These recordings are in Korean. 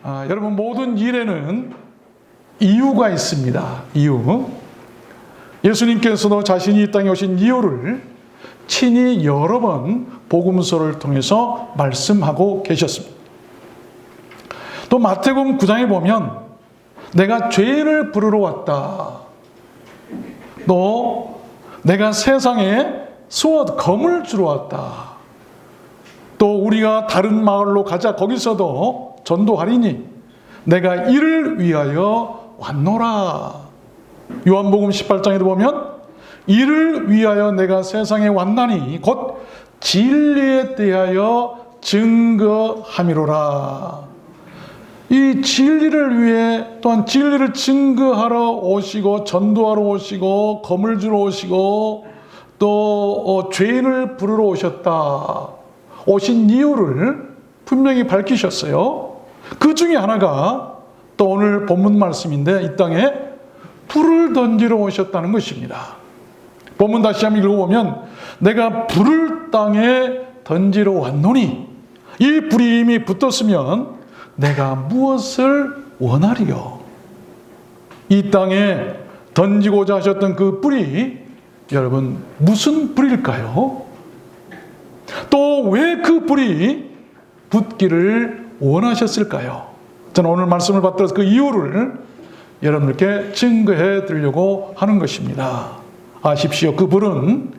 여러분, 모든 일에는 이유가 있습니다. 이유. 예수님께서도 자신이 이 땅에 오신 이유를 친히 여러 번 복음서를 통해서 말씀하고 계셨습니다. 또 마태복음 9장에 보면 내가 죄인을 부르러 왔다. 또 내가 세상에 검을 주러 왔다. 또 우리가 다른 마을로 가자. 거기서도 전도하리니 내가 이를 위하여 왔노라. 요한복음 18장에도 보면 이를 위하여 내가 세상에 왔나니 곧 진리에 대하여 증거함이로라. 이 진리를 위해 또한 진리를 증거하러 오시고 전도하러 오시고 검을 주러 오시고 또 죄인을 부르러 오셨다. 오신 이유를 분명히 밝히셨어요. 그 중에 하나가 또 오늘 본문 말씀인데 이 땅에 불을 던지러 오셨다는 것입니다. 본문 다시 한번 읽어보면 내가 불을 땅에 던지러 왔노니 이 불이 이미 붙었으면 내가 무엇을 원하리요? 이 땅에 던지고자 하셨던 그 불이 여러분 무슨 불일까요? 또 왜 그 불이 붙기를 원하셨을까요? 저는 오늘 말씀을 받들어서 그 이유를 여러분들께 증거해 드리려고 하는 것입니다. 아십시오. 그 불은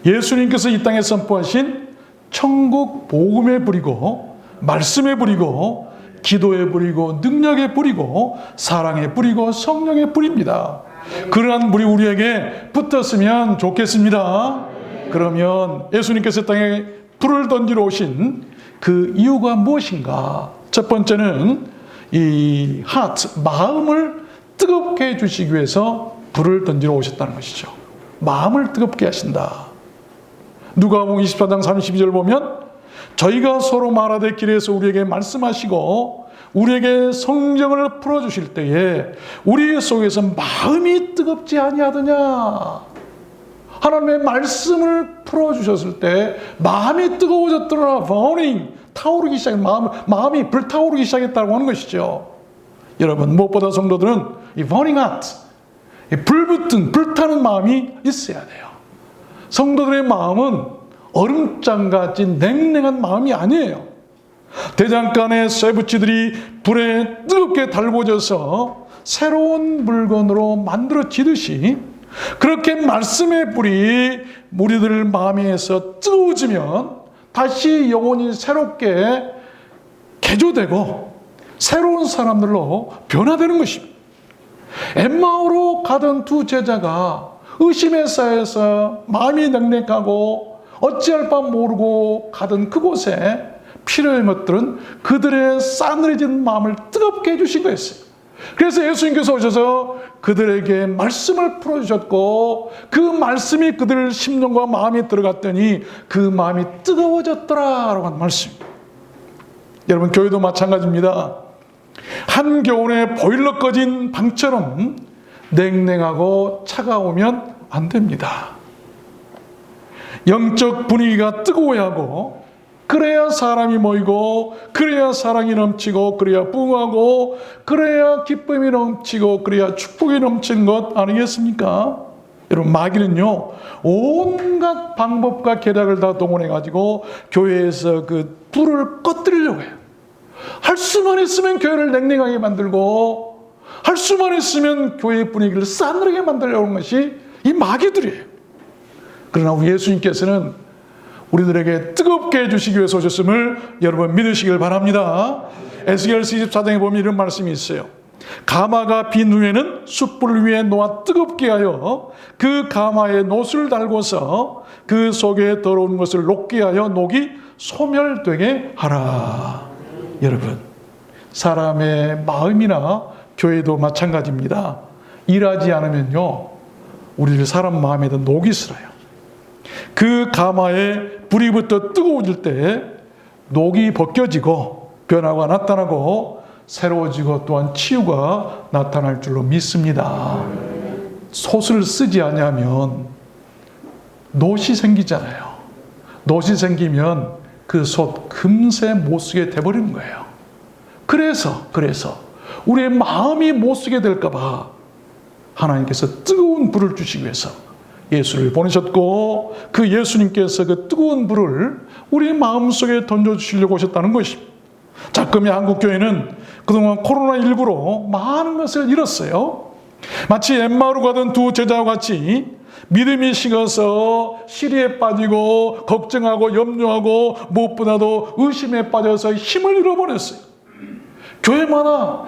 예수님께서 이 땅에 선포하신 천국 복음의 불이고 말씀의 불이고 기도의 불이고 능력의 불이고 사랑의 불이고 성령의 불입니다. 그러한 불이 우리에게 붙었으면 좋겠습니다. 그러면 예수님께서 땅에 불을 던지러 오신 그 이유가 무엇인가? 첫 번째는 이 마음을 뜨겁게 해주시기 위해서 불을 던지러 오셨다는 것이죠. 마음을 뜨겁게 하신다. 누가복음 24장 32절 보면 저희가 서로 말하되 길에서 우리에게 말씀하시고 우리에게 성경을 풀어주실 때에 우리 속에서 마음이 뜨겁지 아니하더냐. 하나님의 말씀을 풀어주셨을 때 마음이 뜨거워졌더라. burning, 타오르기 마음이 불타오르기 시작했다고 하는 것이죠. 여러분, 무엇보다 성도들은 이 burning heart, 이 불타는 마음이 있어야 돼요. 성도들의 마음은 얼음장같이 냉랭한 마음이 아니에요. 대장간의 쇠붙이들이 불에 뜨겁게 달궈져서 새로운 물건으로 만들어지듯이 그렇게 말씀의 불이 우리들 마음에서 뜨거워지면 다시 영혼이 새롭게 개조되고 새로운 사람들로 변화되는 것입니다. 엠마오로 가던 두 제자가 의심에 쌓여서 마음이 냉랭하고 어찌할 바 모르고 가던 그곳에 필요한 것들은 그들의 싸늘해진 마음을 뜨겁게 해주신 거였어요. 그래서 예수님께서 오셔서 그들에게 말씀을 풀어주셨고 그 말씀이 그들 심령과 마음에 들어갔더니 그 마음이 뜨거워졌더라라고 하는 말씀. 여러분, 교회도 마찬가지입니다. 한겨울에 보일러 꺼진 방처럼 냉랭하고 차가우면 안 됩니다. 영적 분위기가 뜨거워야 하고 그래야 사람이 모이고 그래야 사랑이 넘치고 그래야 부흥하고 그래야 기쁨이 넘치고 그래야 축복이 넘치는 것 아니겠습니까? 여러분, 마귀는요 온갖 방법과 계략을 다 동원해가지고 교회에서 그 불을 꺼뜨리려고 해요. 할 수만 있으면 교회를 냉랭하게 만들고 할 수만 있으면 교회의 분위기를 싸늘하게 만들려고 하는 것이 이 마귀들이에요. 그러나 우리 예수님께서는 우리들에게 뜨겁게 해주시기 위해서 오셨음을 여러분 믿으시길 바랍니다. 에스겔서 24장에 보면 이런 말씀이 있어요. 가마가 빈 후에는 숯불 위에 놓아 뜨겁게 하여 그 가마에 놋을 달고서 그 속에 더러운 것을 녹게 하여 녹이 소멸되게 하라. 여러분, 사람의 마음이나 교회도 마찬가지입니다. 일하지 않으면요 우리들 사람 마음에도 녹이 슬어요. 그 가마에 불이 붙어 뜨거워질 때 녹이 벗겨지고 변화가 나타나고 새로워지고 또한 치유가 나타날 줄로 믿습니다. 솥을 쓰지 않으면 놋이 생기잖아요. 놋이 생기면 그 솥 금세 못 쓰게 돼버리는 거예요. 그래서 우리의 마음이 못 쓰게 될까 봐 하나님께서 뜨거운 불을 주시기 위해서 예수를 보내셨고, 그 예수님께서 그 뜨거운 불을 우리 마음속에 던져주시려고 오셨다는 것입니다. 자금의 한국교회는 그동안 코로나19로 많은 것을 잃었어요. 마치 엠마오로 가던 두 제자와 같이 믿음이 식어서 시리에 빠지고 걱정하고 염려하고 무엇보다도 의심에 빠져서 힘을 잃어버렸어요. 교회마다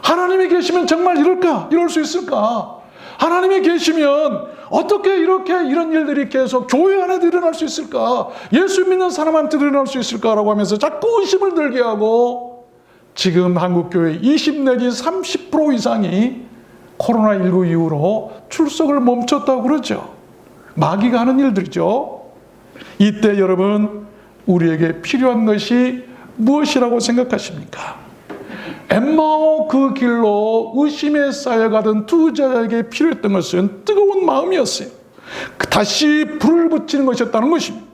하나님이 계시면 정말 이럴 수 있을까? 하나님이 계시면 어떻게 이런 일들이 계속 교회 안에도 일어날 수 있을까? 예수 믿는 사람한테도 일어날 수 있을까라고 하면서 자꾸 의심을 들게 하고, 지금 한국교회 20 내지 30% 이상이 코로나19 이후로 출석을 멈췄다고 그러죠. 마귀가 하는 일들이죠. 이때 여러분, 우리에게 필요한 것이 무엇이라고 생각하십니까? 엠마오 그 길로 의심에 쌓여가던 두 제자에게 필요했던 것은 뜨거운 마음이었어요. 다시 불을 붙이는 것이었다는 것입니다.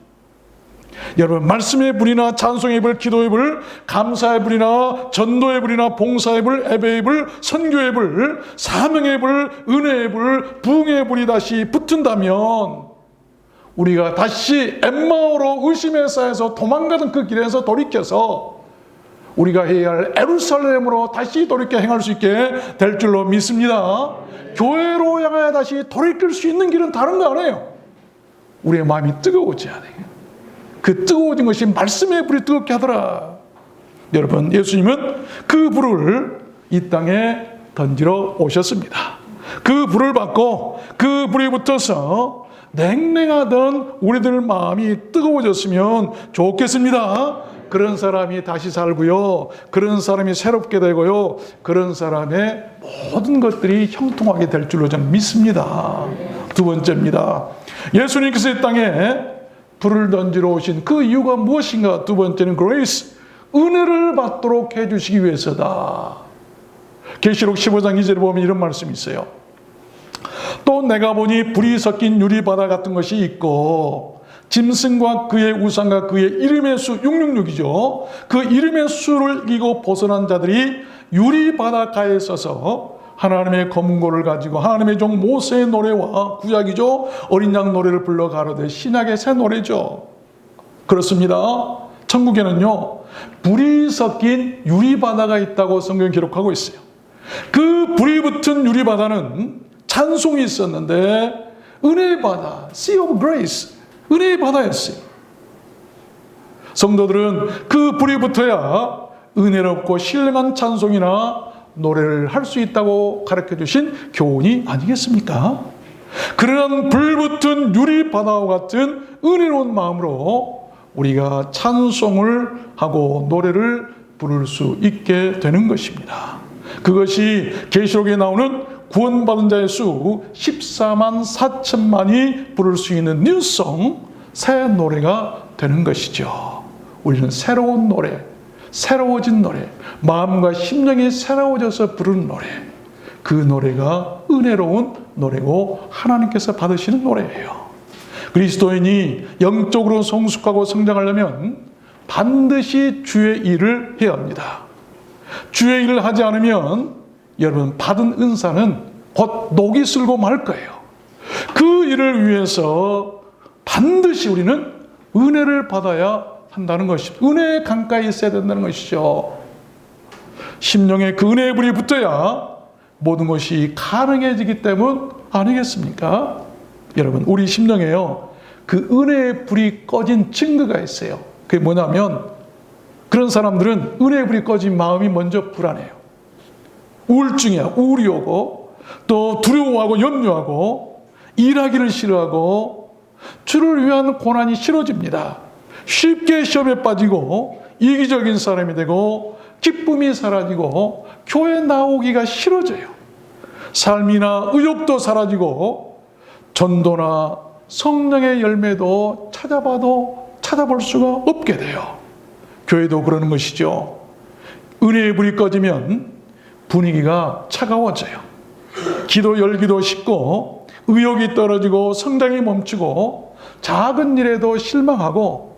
여러분, 말씀의 불이나 찬송의 불, 기도의 불, 감사의 불이나 전도의 불이나 봉사의 불, 예배의 불, 선교의 불, 사명의 불, 은혜의 불, 부흥의 불이 다시 붙은다면, 우리가 다시 엠마오로 의심에 쌓여서 도망가던 그 길에서 돌이켜서 우리가 해야 할 예루살렘으로 다시 돌이켜 행할 수 있게 될 줄로 믿습니다. 교회로 향하여 다시 돌이킬 수 있는 길은 다른 거 아니에요. 우리의 마음이 뜨거워져야 돼요. 그 뜨거워진 것이 말씀의 불이 뜨겁게 하더라. 여러분, 예수님은 그 불을 이 땅에 던지러 오셨습니다. 그 불을 받고 그 불이 붙어서 냉랭하던 우리들 마음이 뜨거워졌으면 좋겠습니다. 그런 사람이 다시 살고요, 그런 사람이 새롭게 되고요, 그런 사람의 모든 것들이 형통하게 될 줄로 저는 믿습니다. 두 번째입니다. 예수님께서 이 땅에 불을 던지러 오신 그 이유가 무엇인가? 두 번째는 grace, 은혜를 받도록 해주시기 위해서다. 계시록 15장 2절에 보면 이런 말씀이 있어요. 또 내가 보니 불이 섞인 유리바다 같은 것이 있고, 짐승과 그의 우상과 그의 이름의 수 666이죠. 그 이름의 수를 이기고 벗어난 자들이 유리바닷가에 서서 하나님의 검은고를 가지고 하나님의 종 모세의 노래와 구약이죠, 어린 양 노래를 불러 가로되 신약의 새 노래죠. 그렇습니다. 천국에는요, 불이 섞인 유리바다가 있다고 성경이 기록하고 있어요. 그 불이 붙은 유리바다는 찬송이 있었는데 은혜의 바다, Sea of Grace, 은혜의 바다였어요. 성도들은 그 불이 붙어야 은혜롭고 신령한 찬송이나 노래를 할 수 있다고 가르쳐 주신 교훈이 아니겠습니까? 그런 불붙은 유리바다와 같은 은혜로운 마음으로 우리가 찬송을 하고 노래를 부를 수 있게 되는 것입니다. 그것이 계시록에 나오는 구원받은 자의 수 14만 4천만이 부를 수 있는 뉴송, 새 노래가 되는 것이죠. 우리는 새로운 노래, 새로워진 노래, 마음과 심령이 새로워져서 부르는 노래, 그 노래가 은혜로운 노래고 하나님께서 받으시는 노래예요. 그리스도인이 영적으로 성숙하고 성장하려면 반드시 주의 일을 해야 합니다. 주의 일을 하지 않으면 여러분, 받은 은사는 곧 녹이 슬고 말 거예요. 그 일을 위해서 반드시 우리는 은혜를 받아야 한다는 것입니다. 은혜의 강가에 있어야 된다는 것이죠. 심령에 그 은혜의 불이 붙어야 모든 것이 가능해지기 때문 아니겠습니까? 여러분, 우리 심령에요, 그 은혜의 불이 꺼진 증거가 있어요. 그게 뭐냐면, 그런 사람들은 은혜의 불이 꺼진 마음이 먼저 불안해요. 우울증이야. 우울이 오고, 또 두려워하고 염려하고, 일하기를 싫어하고, 주를 위한 고난이 싫어집니다. 쉽게 시험에 빠지고 이기적인 사람이 되고 기쁨이 사라지고 교회 나오기가 싫어져요. 삶이나 의욕도 사라지고 전도나 성령의 열매도 찾아봐도 찾아볼 수가 없게 돼요. 교회도 그러는 것이죠. 은혜의 불이 꺼지면 분위기가 차가워져요. 기도 열기도 식고 의욕이 떨어지고 성장이 멈추고 작은 일에도 실망하고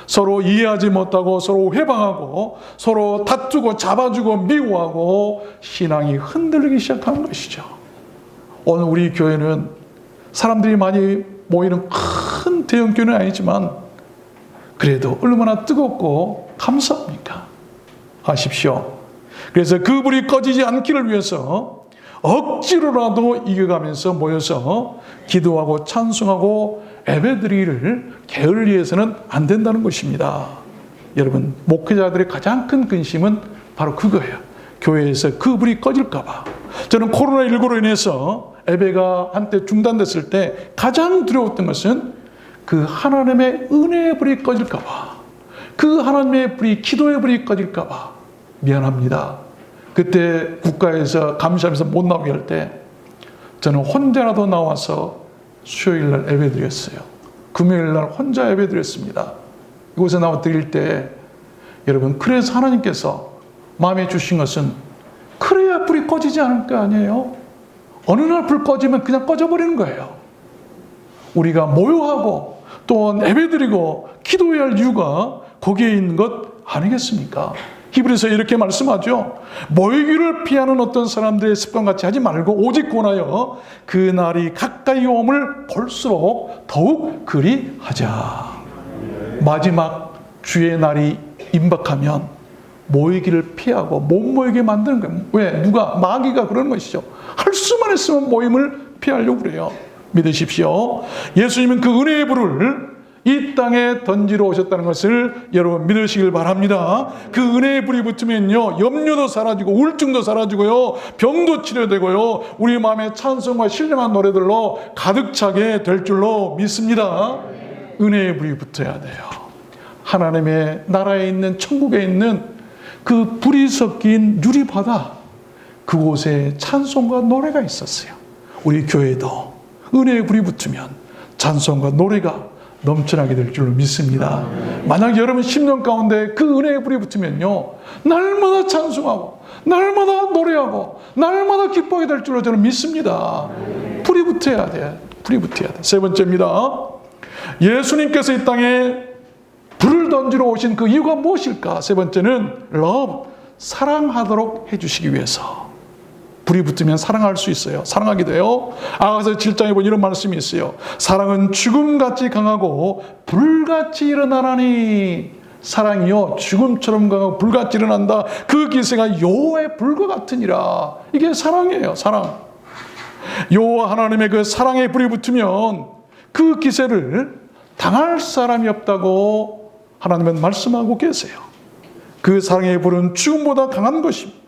서로 이해하지 못하고 서로 회방하고 서로 다투고 잡아주고 미워하고 신앙이 흔들리기 시작하는 것이죠. 오늘 우리 교회는 사람들이 많이 모이는 큰 대형 교회는 아니지만 그래도 얼마나 뜨겁고 감사합니까? 아십시오. 그래서 그 불이 꺼지지 않기를 위해서 억지로라도 이겨가면서 모여서 기도하고 찬송하고 예배드리기를 게을리해서는 안 된다는 것입니다. 여러분, 목회자들의 가장 큰 근심은 바로 그거예요. 교회에서 그 불이 꺼질까 봐. 저는 코로나19로 인해서 예배가 한때 중단됐을 때 가장 두려웠던 것은 그 하나님의 은혜의 불이 꺼질까 봐. 그 하나님의 불이, 기도의 불이 꺼질까 봐. 미안합니다. 그때 국가에서 감시하면서 못 나오게 할 때 저는 혼자라도 나와서 수요일 날 예배 드렸어요. 금요일 날 혼자 예배 드렸습니다. 이곳에 나와 드릴 때 여러분, 그래서 하나님께서 마음에 주신 것은 그래야 불이 꺼지지 않을 거 아니에요. 어느 날 불 꺼지면 그냥 꺼져버리는 거예요. 우리가 모여하고 또 예배 드리고 기도해야 할 이유가 거기에 있는 것 아니겠습니까? 히브리서 이렇게 말씀하죠. 모이기를 피하는 어떤 사람들의 습관같이 하지 말고 오직 권하여 그 날이 가까이 옴을 볼수록 더욱 그리 하자. 마지막 주의 날이 임박하면 모이기를 피하고 못 모이게 만드는 거예요. 왜? 누가? 마귀가 그러는 것이죠. 할 수만 있으면 모임을 피하려고 그래요. 믿으십시오. 예수님은 그 은혜의 불을 이 땅에 던지러 오셨다는 것을 여러분 믿으시길 바랍니다. 그 은혜의 불이 붙으면요, 염려도 사라지고 우울증도 사라지고요, 병도 치료되고요, 우리 마음에 찬송과 신령한 노래들로 가득 차게 될 줄로 믿습니다. 은혜의 불이 붙어야 돼요. 하나님의 나라에 있는, 천국에 있는 그 불이 섞인 유리바다, 그곳에 찬송과 노래가 있었어요. 우리 교회도 은혜의 불이 붙으면 찬송과 노래가 넘쳐나게 될 줄로 믿습니다. 만약 여러분 10년 가운데 그 은혜의 불이 붙으면요, 날마다 찬송하고 날마다 노래하고 날마다 기뻐하게 될 줄로 저는 믿습니다. 불이 붙어야 돼. 불이 붙어야 돼. 세 번째입니다. 예수님께서 이 땅에 불을 던지러 오신 그 이유가 무엇일까? 세 번째는 love, 사랑하도록 해주시기 위해서. 불이 붙으면 사랑할 수 있어요. 사랑하게 돼요. 아가서 7장에 보면 이런 말씀이 있어요. 사랑은 죽음같이 강하고 불같이 일어나라니. 사랑이요, 죽음처럼 강하고 불같이 일어난다. 그 기세가 여호와의 불과 같으니라. 이게 사랑이에요. 사랑. 여호와 하나님의 그 사랑의 불이 붙으면 그 기세를 당할 사람이 없다고 하나님은 말씀하고 계세요. 그 사랑의 불은 죽음보다 강한 것입니다.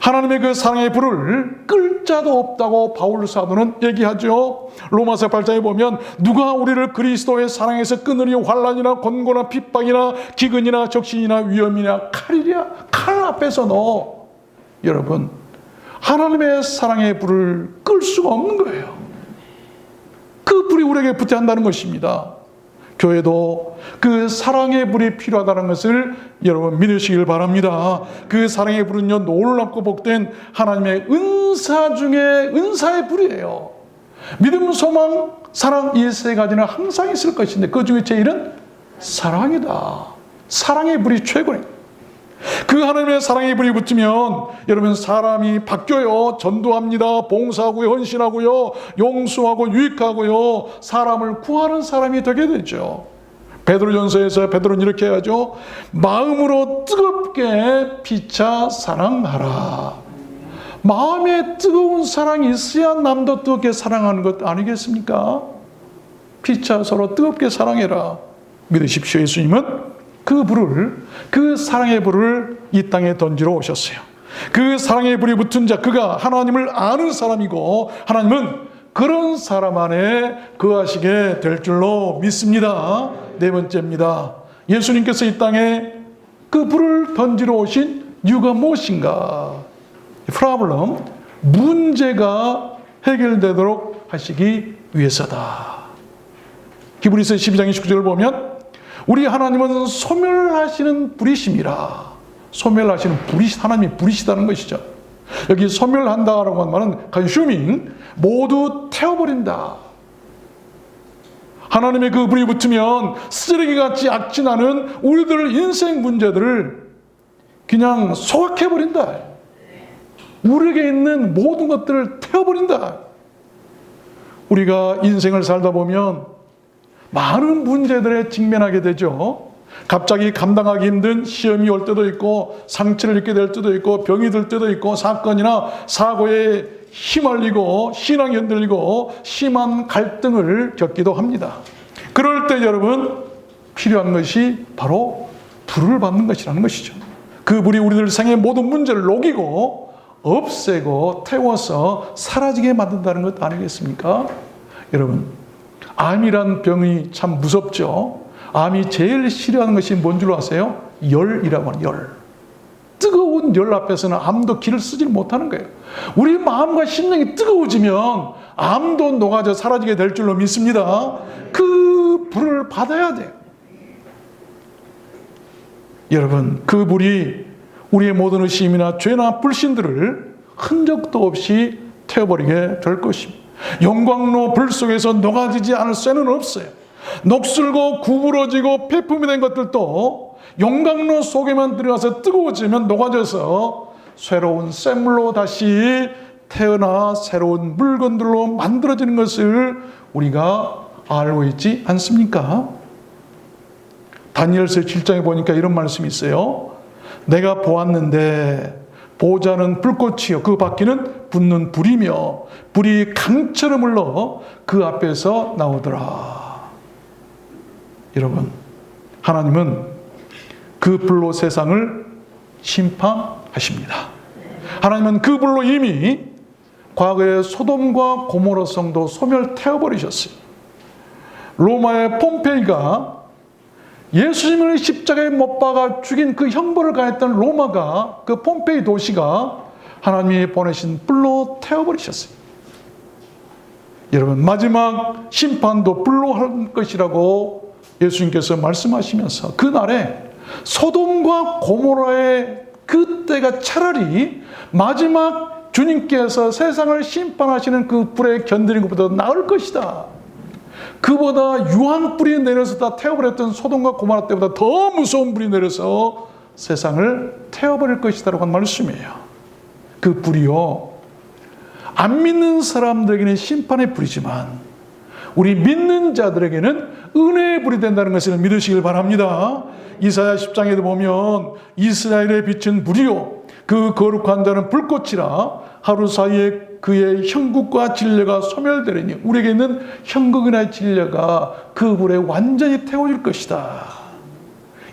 하나님의 그 사랑의 불을 끌 자도 없다고 바울 사도는 얘기하죠. 로마서 8장에 보면 누가 우리를 그리스도의 사랑에서 끊으리. 환난이나 곤고나 핍박이나 기근이나 적신이나 위험이나 칼이랴. 칼 앞에서도 여러분, 하나님의 사랑의 불을 끌 수가 없는 거예요. 그 불이 우리에게 붙어야 한다는 것입니다. 교회도 그 사랑의 불이 필요하다는 것을 여러분 믿으시길 바랍니다. 그 사랑의 불은요, 놀랍고 복된 하나님의 은사 중에 은사의 불이에요. 믿음, 소망, 사랑, 이 세 가지는 항상 있을 것인데 그 중에 제일은 사랑이다. 사랑의 불이 최고예요. 그 하나님의 사랑의 불이 붙으면 여러분 사람이 바뀌어요. 전도합니다. 봉사하고요, 헌신하고요, 용서하고 유익하고요, 사람을 구하는 사람이 되게 되죠. 베드로전서에서 베드로는 이렇게 하죠. 마음으로 뜨겁게 피차 사랑하라. 마음에 뜨거운 사랑이 있어야 남도 뜨겁게 사랑하는 것 아니겠습니까? 피차 서로 뜨겁게 사랑해라. 믿으십시오. 예수님은 그 불을, 그 사랑의 불을 이 땅에 던지러 오셨어요. 그 사랑의 불이 붙은 자, 그가 하나님을 아는 사람이고 하나님은 그런 사람 안에 거하시게 될 줄로 믿습니다. 네 번째입니다. 예수님께서 이 땅에 그 불을 던지러 오신 이유가 무엇인가? 프로블럼, 문제가 해결되도록 하시기 위해서다. 히브리서 12장 29절을 보면 우리 하나님은 소멸하시는 불이심이라. 소멸하시는 불이, 하나님이 불이시다는 것이죠. 여기 소멸한다라고 하는 말은 consumeing, 모두 태워버린다. 하나님의 그 불이 붙으면 쓰레기같이 악진하는 우리들 인생 문제들을 그냥 소각해버린다. 우리에게 있는 모든 것들을 태워버린다. 우리가 인생을 살다 보면 많은 문제들에 직면하게 되죠. 갑자기 감당하기 힘든 시험이 올 때도 있고, 상처를 입게 될 때도 있고, 병이 들 때도 있고, 사건이나 사고에 휘말리고 신앙이 흔들리고 심한 갈등을 겪기도 합니다. 그럴 때 여러분, 필요한 것이 바로 불을 받는 것이라는 것이죠. 그 불이 우리들 생의 모든 문제를 녹이고 없애고 태워서 사라지게 만든다는 것 아니겠습니까? 여러분, 암이란 병이 참 무섭죠. 암이 제일 싫어하는 것이 뭔 줄 아세요? 열이라고 하는 열. 뜨거운 열 앞에서는 암도 길을 쓰지 못하는 거예요. 우리 마음과 심령이 뜨거워지면 암도 녹아져 사라지게 될 줄로 믿습니다. 그 불을 받아야 돼요. 여러분, 그 불이 우리의 모든 의심이나 죄나 불신들을 흔적도 없이 태워버리게 될 것입니다. 영광로 불 속에서 녹아지지 않을 쇠는 없어요. 녹슬고 구부러지고 폐품이 된 것들도 용광로 속에만 들어가서 뜨거워지면 녹아져서 새로운 샘물로 다시 태어나 새로운 물건들로 만들어지는 것을 우리가 알고 있지 않습니까? 다니엘서 7장에 보니까 이런 말씀이 있어요. 내가 보았는데 보자는 불꽃이요 그 밖에는 붙는 불이며 불이 강처럼 흘러 그 앞에서 나오더라. 여러분, 하나님은 그 불로 세상을 심판하십니다. 하나님은 그 불로 이미 과거의 소돔과 고모라 성도 소멸태워버리셨어요. 로마의 폼페이가 예수님을 십자가에 못 박아 죽인 그 형벌을 가했던 로마가, 그 폼페이 도시가 하나님이 보내신 불로 태워버리셨어요. 여러분, 마지막 심판도 불로 할 것이라고 예수님께서 말씀하시면서 그날에 소돔과 고모라의 그때가 차라리 마지막 주님께서 세상을 심판하시는 그 불에 견디는 것보다 나을 것이다. 그보다 유한 불이 내려서 다 태워버렸던 소돔과 고모라 때보다 더 무서운 불이 내려서 세상을 태워버릴 것이다라고 한 말씀이에요. 그 불이요, 안 믿는 사람들에게는 심판의 불이지만 우리 믿는 자들에게는 은혜의 불이 된다는 것을 믿으시길 바랍니다. 이사야 10장에도 보면 이스라엘의 빛은 불이요 그 거룩한 자는 불꽃이라 하루 사이에 그의 형국과 진리가 소멸되리니 우리에게 있는 형국이나 진리가 그 불에 완전히 태워질 것이다.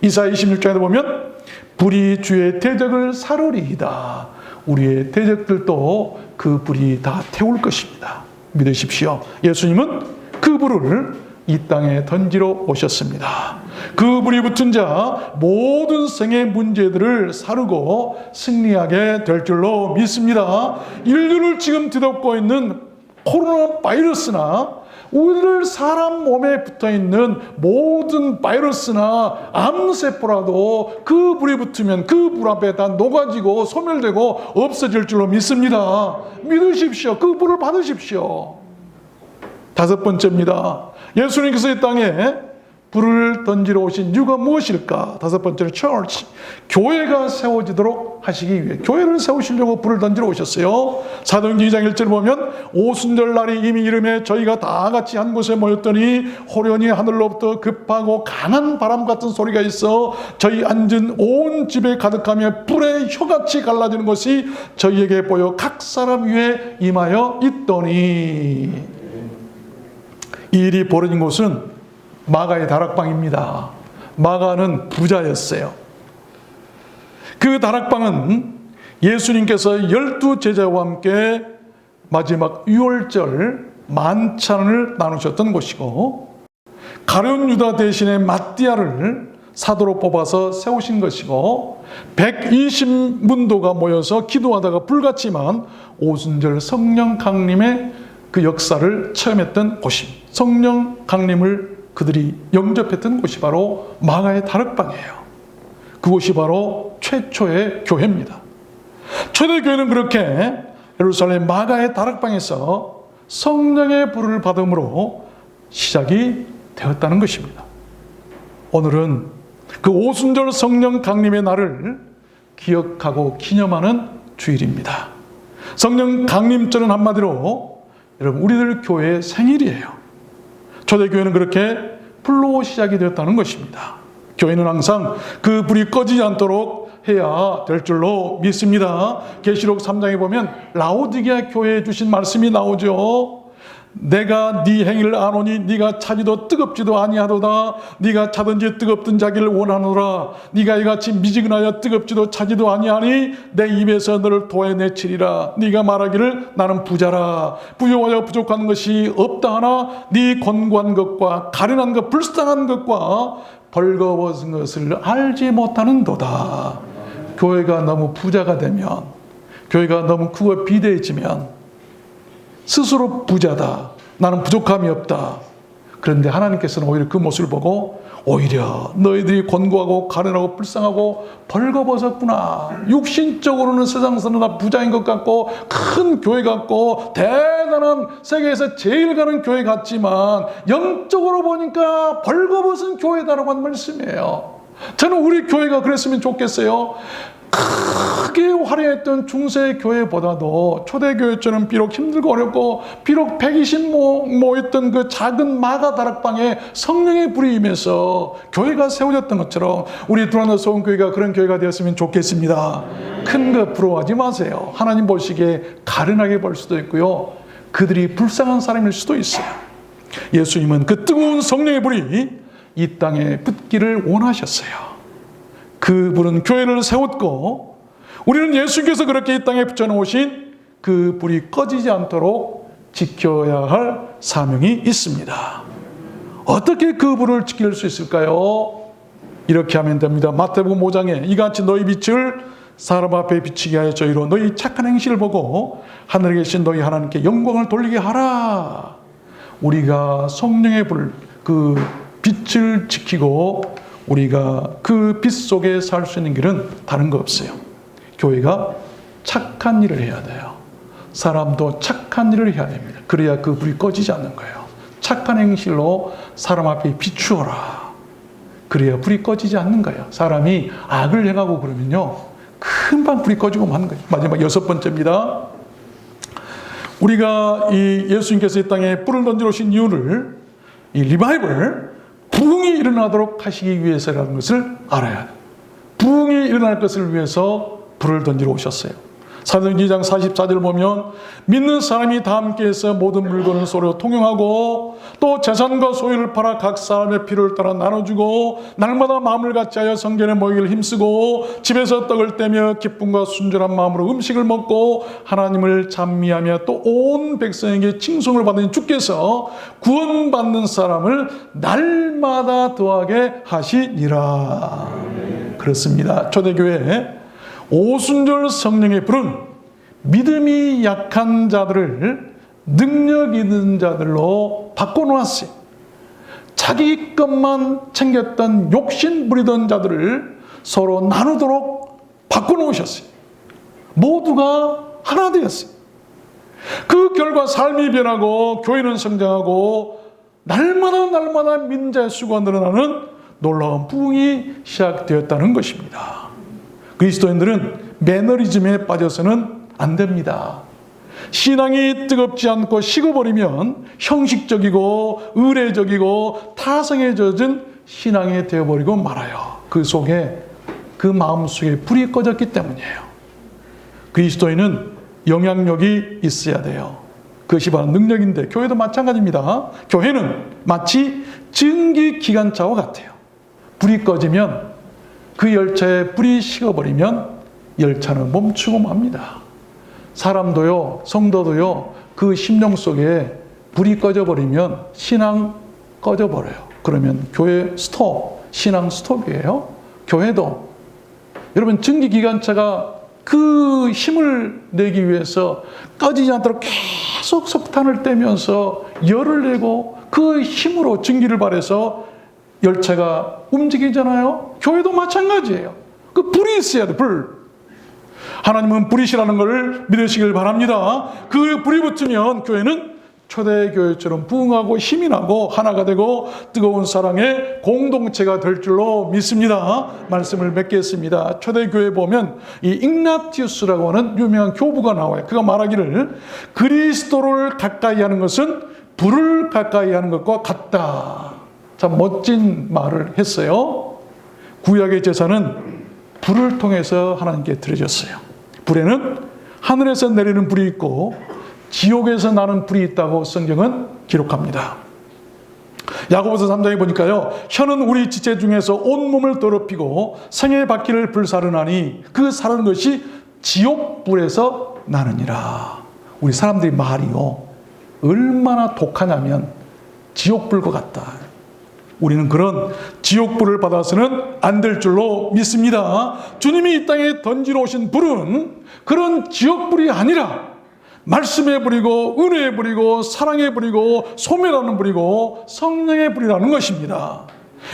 이사야 26장에도 보면 불이 주의 대적을 사르리이다. 우리의 대적들도 그 불이 다 태울 것입니다. 믿으십시오. 예수님은 그 불을 이 땅에 던지러 오셨습니다. 그 불이 붙은 자 모든 생의 문제들을 사르고 승리하게 될 줄로 믿습니다. 인류를 지금 뒤덮고 있는 코로나 바이러스나 우리들 사람 몸에 붙어있는 모든 바이러스나 암세포라도 그 불이 붙으면 그 불 앞에 다 녹아지고 소멸되고 없어질 줄로 믿습니다. 믿으십시오. 그 불을 받으십시오. 다섯 번째입니다. 예수님께서 이 땅에 불을 던지러 오신 이유가 무엇일까? 다섯 번째는 church, 교회가 세워지도록 하시기 위해 교회를 세우시려고 불을 던지러 오셨어요. 사도행전 2장 1절 보면 오순절 날이 이미 이름에 저희가 다 같이 한 곳에 모였더니 호련히 하늘로부터 급하고 강한 바람 같은 소리가 있어 저희 앉은 온 집에 가득하며 불의 혀같이 갈라지는 것이 저희에게 보여 각 사람 위에 임하여 있더니, 이 일이 벌어진 곳은 마가의 다락방입니다. 마가는 부자였어요. 그 다락방은 예수님께서 12 제자와 함께 마지막 유월절 만찬을 나누셨던 곳이고, 가룟 유다 대신에 마띠아를 사도로 뽑아서 세우신 것이고, 120문도가 모여서 기도하다가 불같지만 오순절 성령 강림의 그 역사를 체험했던 곳입니다. 성령 강림을 그들이 영접했던 곳이 바로 마가의 다락방이에요. 그곳이 바로 최초의 교회입니다. 초대교회는 그렇게 예루살렘 마가의 다락방에서 성령의 불을 받음으로 시작이 되었다는 것입니다. 오늘은 그 오순절 성령 강림의 날을 기억하고 기념하는 주일입니다. 성령 강림절은 한마디로 여러분 우리들 교회의 생일이에요. 초대교회는 그렇게 불로 시작이 되었다는 것입니다. 교회는 항상 그 불이 꺼지지 않도록 해야 될 줄로 믿습니다. 계시록 3장에 보면 라오디게아 교회에 주신 말씀이 나오죠. 내가 네 행위를 아노니 네가 차지도 뜨겁지도 아니하도다. 네가 차든지 뜨겁든 자기를 원하노라. 네가 이같이 미지근하여 뜨겁지도 차지도 아니하니 내 입에서 너를 도해내치리라. 네가 말하기를 나는 부자라. 부유하여 부족한 것이 없다 하나 네 권고한 것과 가련한 것 불쌍한 것과 벌거벗은 것을 알지 못하는도다. 교회가 너무 부자가 되면, 교회가 너무 크고 비대해지면 스스로 부자다, 나는 부족함이 없다. 그런데 하나님께서는 오히려 그 모습을 보고 오히려 너희들이 권고하고 가련하고 불쌍하고 벌거벗었구나. 육신적으로는 세상 사람 다 부자인 것 같고 큰 교회 같고 대단한 세계에서 제일 가는 교회 같지만 영적으로 보니까 벌거벗은 교회다라고 하는 말씀이에요. 저는 우리 교회가 그랬으면 좋겠어요. 크게 화려했던 중세 교회보다도 초대교회처럼 비록 힘들고 어렵고 비록 120 모였던 그 작은 마가 다락방에 성령의 불이 임해서 교회가 세워졌던 것처럼 우리 두란노 소원교회가 그런 교회가 되었으면 좋겠습니다. 큰 거 부러워하지 마세요. 하나님 보시기에 가련하게 볼 수도 있고요, 그들이 불쌍한 사람일 수도 있어요. 예수님은 그 뜨거운 성령의 불이 이 땅에 붙기를 원하셨어요. 그 불은 교회를 세웠고 우리는 예수께서 그렇게 이 땅에 붙여놓으신 그 불이 꺼지지 않도록 지켜야 할 사명이 있습니다. 어떻게 그 불을 지킬 수 있을까요? 이렇게 하면 됩니다. 마태복음 5장에 이같이 너희 빛을 사람 앞에 비치게 하여 저희로 너희 착한 행실을 보고 하늘에 계신 너희 하나님께 영광을 돌리게 하라. 우리가 성령의 불, 그 빛을 지키고 우리가 그 빛 속에 살 수 있는 길은 다른 거 없어요. 교회가 착한 일을 해야 돼요. 사람도 착한 일을 해야 됩니다. 그래야 그 불이 꺼지지 않는 거예요. 착한 행실로 사람 앞에 비추어라. 그래야 불이 꺼지지 않는 거예요. 사람이 악을 행하고 그러면요, 금방 불이 꺼지고 마는 거예요. 마지막 6번째입니다. 우리가 이 예수님께서 이 땅에 불을 던지러 오신 이유를, 이 리바이벌, 부흥이 일어나도록 하시기 위해서라는 것을 알아야 돼요. 부흥이 일어날 것을 위해서 불을 던지러 오셨어요. 사도행전 2장 44절 보면 믿는 사람이 다 함께해서 모든 물건을 서로 통용하고 또 재산과 소유를 팔아 각 사람의 필요를 따라 나눠주고 날마다 마음을 같이하여 성전에 모이기를 힘쓰고 집에서 떡을 떼며 기쁨과 순전한 마음으로 음식을 먹고 하나님을 찬미하며 또 온 백성에게 칭송을 받는 주께서 구원받는 사람을 날마다 더하게 하시니라. 그렇습니다. 초대교회 오순절 성령의 불은 믿음이 약한 자들을 능력 있는 자들로 바꿔놓았어요. 자기 것만 챙겼던 욕심 부리던 자들을 서로 나누도록 바꿔놓으셨어요. 모두가 하나 되었어요. 그 결과 삶이 변하고 교회는 성장하고 날마다 믿는 자의 수가 늘어나는 놀라운 부흥이 시작되었다는 것입니다. 그리스도인들은 매너리즘에 빠져서는 안 됩니다. 신앙이 뜨겁지 않고 식어버리면 형식적이고 의례적이고 타성에 젖은 신앙이 되어버리고 말아요. 그 속에, 그 마음속에 불이 꺼졌기 때문이에요. 그리스도인은 영향력이 있어야 돼요. 그것이 바로 능력인데 교회도 마찬가지입니다. 교회는 마치 증기기관차와 같아요. 불이 꺼지면, 그 열차에 불이 식어버리면 열차는 멈추고 맙니다. 사람도요, 성도도요, 그 심령 속에 불이 꺼져버리면 신앙 꺼져버려요. 그러면 교회 스톱, 신앙 스톱이에요. 교회도 여러분 증기기관차가 그 힘을 내기 위해서 꺼지지 않도록 계속 석탄을 떼면서 열을 내고 그 힘으로 증기를 발해서 열차가 움직이잖아요. 교회도 마찬가지예요. 그 불이 있어야 돼, 불. 하나님은 불이시라는 것을 믿으시길 바랍니다. 그 불이 붙으면 교회는 초대교회처럼 부흥하고 힘이 나고 하나가 되고 뜨거운 사랑의 공동체가 될 줄로 믿습니다. 말씀을 맺겠습니다. 초대교회 보면 이 igna티우스라고 하는 유명한 교부가 나와요. 그가 말하기를 그리스도를 가까이 하는 것은 불을 가까이 하는 것과 같다. 참 멋진 말을 했어요. 구약의 제사는 불을 통해서 하나님께 드려졌어요. 불에는 하늘에서 내리는 불이 있고 지옥에서 나는 불이 있다고 성경은 기록합니다. 야고보서 3장에 보니까요. 혀는 우리 지체 중에서 온몸을 더럽히고 생의 바퀴를 불사르나니 그 사르는 것이 지옥불에서 나느니라. 우리 사람들이 말이요. 얼마나 독하냐면 지옥불과 같다. 우리는 그런 지옥불을 받아서는 안 될 줄로 믿습니다. 주님이 이 땅에 던지러 오신 불은 그런 지옥불이 아니라 말씀의 불이고 은혜의 불이고 사랑의 불이고 소멸하는 불이고 성령의 불이라는 것입니다.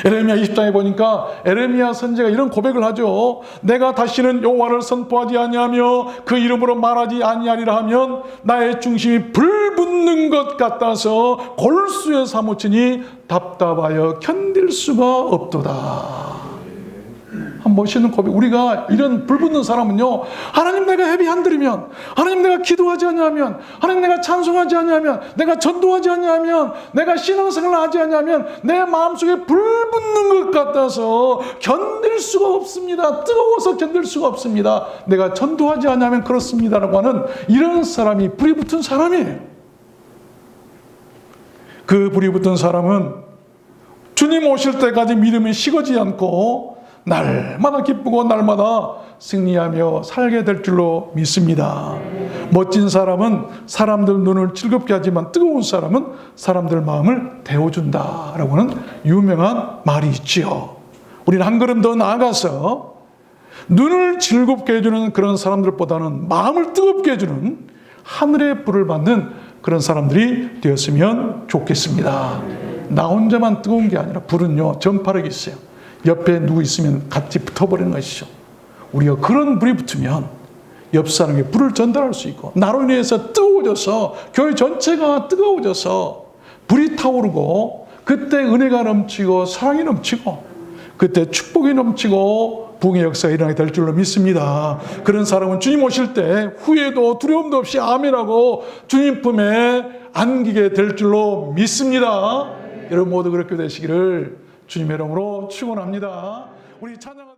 에레미야 20장에 보니까 에레미야 선지자가 이런 고백을 하죠. 내가 다시는 여호와를 선포하지 아니하며 그 이름으로 말하지 아니하리라 하면 나의 중심이 불 붙는 것 같아서 골수에 사무치니 답답하여 견딜 수가 없도다. 한 멋있는 고백. 우리가 이런 불붙는 사람은요, 하나님 내가 예배 안 드리면, 하나님 내가 기도하지 않냐면, 하나님 내가 찬송하지 않냐면, 내가 전도하지 않냐면, 내가 신앙생활을 하지 않냐면 내 마음속에 불붙는 것 같아서 견딜 수가 없습니다. 뜨거워서 견딜 수가 없습니다. 내가 전도하지 않냐면 그렇습니다라고 하는 이런 사람이 불이 붙은 사람이에요. 그 불이 붙은 사람은 주님 오실 때까지 믿음이 식어지지 않고 날마다 기쁘고 날마다 승리하며 살게 될 줄로 믿습니다. 멋진 사람은 사람들 눈을 즐겁게 하지만 뜨거운 사람은 사람들 마음을 데워준다라고 하는 유명한 말이 있지요. 우리는 한 걸음 더 나아가서 눈을 즐겁게 해주는 그런 사람들보다는 마음을 뜨겁게 해주는 하늘의 불을 받는 그런 사람들이 되었으면 좋겠습니다. 나 혼자만 뜨거운 게 아니라 불은요 전파력이 있어요. 옆에 누구 있으면 같이 붙어버리는 것이죠. 우리가 그런 불이 붙으면 옆 사람에게 불을 전달할 수 있고 나로 인해서 뜨거워져서 교회 전체가 뜨거워져서 불이 타오르고 그때 은혜가 넘치고 사랑이 넘치고 그때 축복이 넘치고 부흥의 역사가 일어나게 될 줄로 믿습니다. 그런 사람은 주님 오실 때 후회도 두려움도 없이 아멘하고 주님 품에 안기게 될 줄로 믿습니다. 여러분 모두 그렇게 되시기를 주님의 이름으로 축원합니다. 우리 찬양